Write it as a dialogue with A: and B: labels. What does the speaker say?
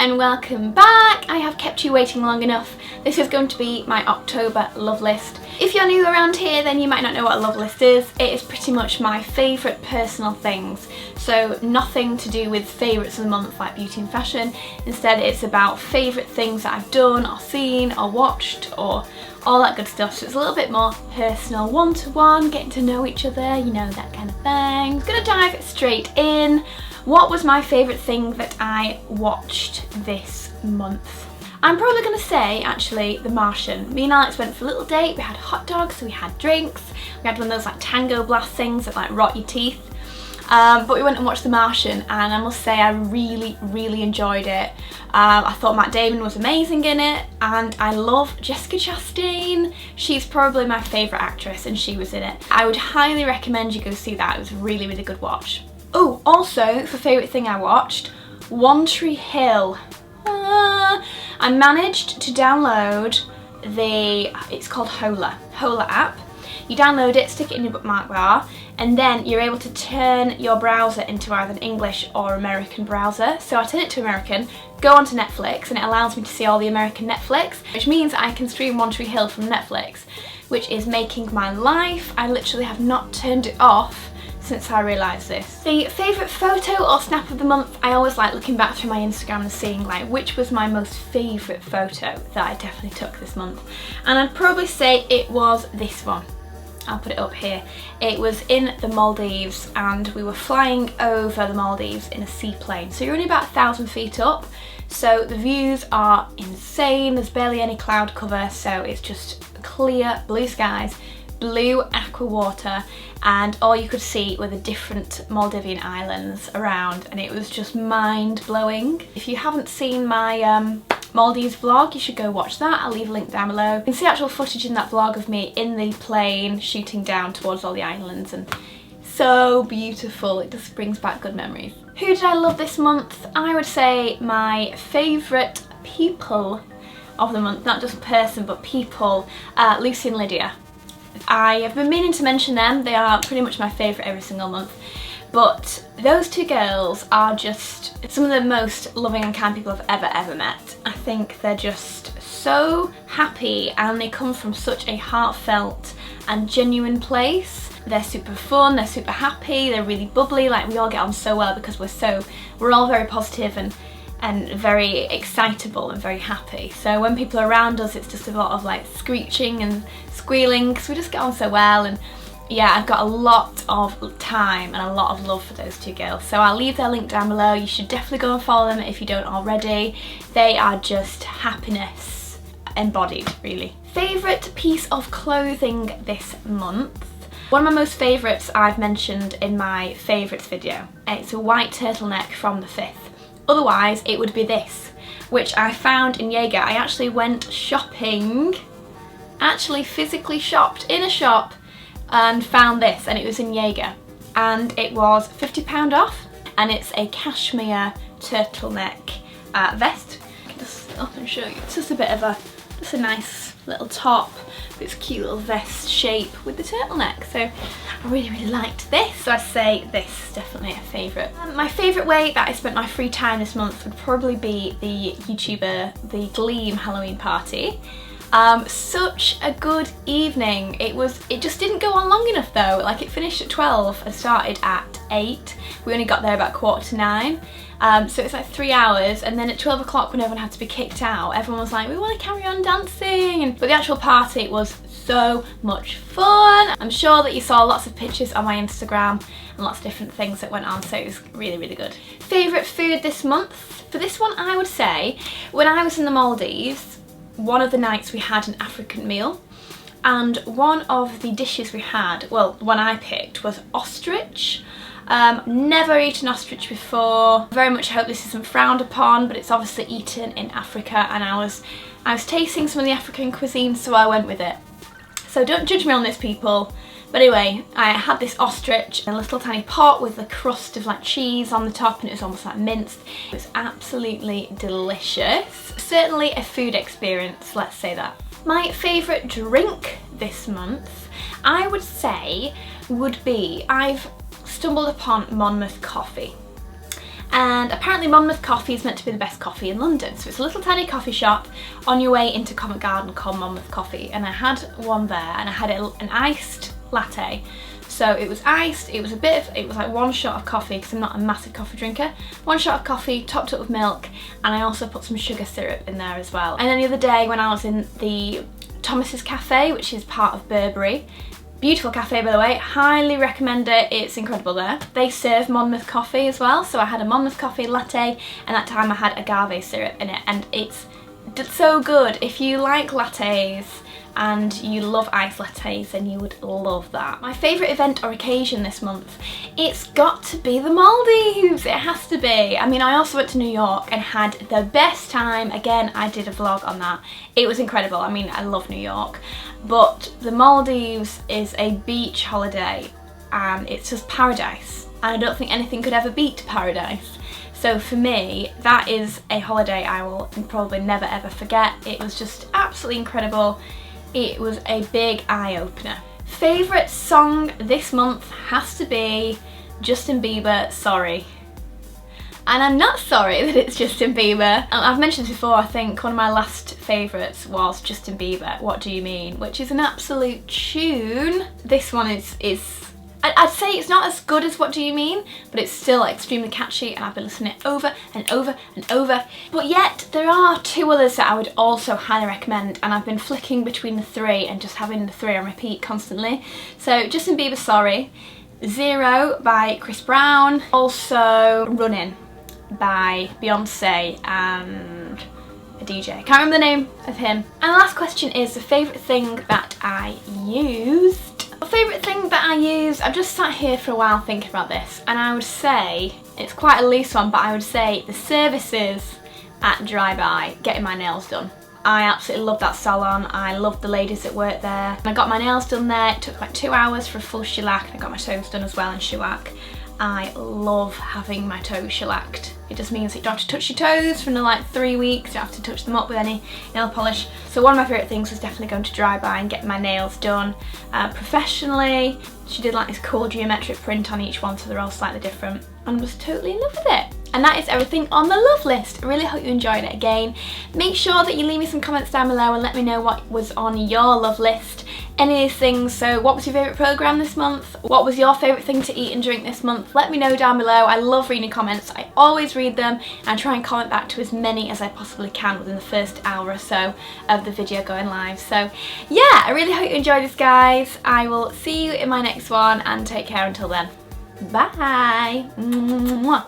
A: and welcome back. I have kept you waiting long enough. This is going to be my October love list. If you're new around here, then you might not know what a love list is. It is pretty much my favourite personal things. So nothing to do with favourites of the month like beauty and fashion. Instead, it's about favourite things that I've done or seen or watched or all that good stuff. So it's a little bit more personal, one-to-one, getting to know each other, you know, that kind of thing. I'm gonna dive straight in. What was my favourite thing that I watched this month? I'm probably going to say, actually, The Martian. Me and Alex went for a little date, we had hot dogs, we had drinks, we had one of those like tango blast things that like rot your teeth. But we went and watched The Martian and I must say I really enjoyed it. I thought Matt Damon was amazing in it and I love Jessica Chastain. She's probably my favourite actress and she was in it. I would highly recommend you go see that. It was a really good watch. Oh, also, for favourite thing I watched, One Tree Hill. I managed to download it's called Hola app. You download it, stick it in your bookmark bar, and then you're able to turn your browser into either an English or American browser. So I turn it to American, go onto Netflix, and it allows me to see all the American Netflix, which means I can stream One Tree Hill from Netflix, which is making my life. I literally have not turned it off since I realised this. The favourite photo or snap of the month, I always like looking back through my Instagram and seeing like which was my most favourite photo that I definitely took this month. And I'd probably say it was this one. I'll put it up here. It was in the Maldives and we were flying over the Maldives in a seaplane. So you're only about 1,000 feet up. So the views are insane. There's barely any cloud cover. So it's just clear blue skies, blue aqua water, and all you could see were the different Maldivian islands around, and it was just mind-blowing. If you haven't seen my Maldives vlog, you should go watch that. I'll leave a link down below. You can see actual footage in that vlog of me in the plane shooting down towards all the islands, and so beautiful. It just brings back good memories. Who did I love this month? I would say my favourite people of the month, not just person but people, Lucy and Lydia. I have been meaning to mention them. They are pretty much my favourite every single month. But those two girls are just some of the most loving and kind people I've ever met. I think they're just so happy and they come from such a heartfelt and genuine place. They're super fun, they're super happy, they're really bubbly, like we all get on so well because we're all very positive and very excitable and very happy. So when people are around us, it's just a lot of like screeching and squealing because we just get on so well. And yeah, I've got a lot of time and a lot of love for those two girls. So I'll leave their link down below. You should definitely go and follow them if you don't already. They are just happiness embodied, really. Favourite piece of clothing this month? One of my most favourites I've mentioned in my favourites video. It's a white turtleneck from the 5th. Otherwise, it would be this, which I found in Jaeger. I actually went shopping, actually physically shopped in a shop and found this, and it was in Jaeger. And it was £50 off, and it's a cashmere turtleneck vest. I can just sit up and show you. It's just a bit of just a nice little top, this cute little vest shape with the turtleneck. So I really liked this, so I say this is definitely a favourite. My favourite way that I spent my free time this month would probably be the YouTuber, the Gleam Halloween party. Such a good evening. It just didn't go on long enough though. Like it finished at 12 and started at 8. We only got there about 8:45. So it's like 3 hours, and then at 12 o'clock when everyone had to be kicked out, everyone was like, we want to carry on dancing. But the actual party was so much fun. I'm sure that you saw lots of pictures on my Instagram and lots of different things that went on, so it was really good. Favourite food this month? For this one, I would say when I was in the Maldives, one of the nights we had an African meal, and one of the dishes we had, well, the one I picked was ostrich. Never eaten ostrich before. Very much hope this isn't frowned upon, but it's obviously eaten in Africa, and I was tasting some of the African cuisine, so I went with it. So don't judge me on this, people. But anyway, I had this ostrich in a little tiny pot with a crust of like cheese on the top, and it was almost like minced. It was absolutely delicious. Certainly a food experience, let's say that. My favourite drink this month, I would say, would be, I've stumbled upon Monmouth coffee. and apparently Monmouth coffee is meant to be the best coffee in London. So it's a little tiny coffee shop on your way into Covent Garden called Monmouth Coffee, and I had one there and I had an iced latte. So it was iced, it was like one shot of coffee because I'm not a massive coffee drinker. One shot of coffee topped up with milk, and I also put some sugar syrup in there as well. And then the other day when I was in the Thomas's Cafe, which is part of Burberry, beautiful cafe by the way, highly recommend it, it's incredible there. They serve Monmouth coffee as well, so I had a Monmouth coffee latte, and that time I had agave syrup in it, and it's so good. If you like lattes and you love iced lattes, then you would love that. My favourite event or occasion this month, it's got to be the Maldives, it has to be. I mean, I also went to New York and had the best time. Again, I did a vlog on that. It was incredible. I mean, I love New York, but the Maldives is a beach holiday and it's just paradise. And I don't think anything could ever beat paradise. So for me, that is a holiday I will probably never ever forget. It was just absolutely incredible. It was a big eye-opener. Favourite song this month has to be Justin Bieber, Sorry. And I'm not sorry that it's Justin Bieber. I've mentioned this before, I think one of my last favourites was Justin Bieber, What Do You Mean? Which is an absolute tune. This one is I'd say it's not as good as What Do You Mean, but it's still extremely catchy and I've been listening to it over and over and over. But yet, there are two others that I would also highly recommend, and I've been flicking between the three and just having the three on repeat constantly. So Justin Bieber, Sorry, Zero by Chris Brown, also Running by Beyonce and a DJ. I can't remember the name of him. And the last question is the favourite thing that I used. My favourite thing that I use, I've just sat here for a while thinking about this, and I would say, it's quite a loose one, but I would say the services at Dry By, getting my nails done. I absolutely love that salon. I love the ladies that work there. I got my nails done there. It took like 2 hours for a full shellac, and I got my toes done as well in shellac. I love having my toes shellacked. It just means that you don't have to touch your toes for another like 3 weeks. You don't have to touch them up with any nail polish. So one of my favourite things was definitely going to Dry By and getting my nails done professionally. She did like this cool geometric print on each one, so they're all slightly different, and was totally in love with it. And that is everything on the love list. I really hope you enjoyed it again. Make sure that you leave me some comments down below and let me know what was on your love list. Any of these things. So what was your favourite programme this month? What was your favourite thing to eat and drink this month? Let me know down below. I love reading comments. I always read them and try and comment back to as many as I possibly can within the first hour or so of the video going live. So yeah, I really hope you enjoyed this, guys. I will see you in my next one, and take care until then. Bye! Mwah.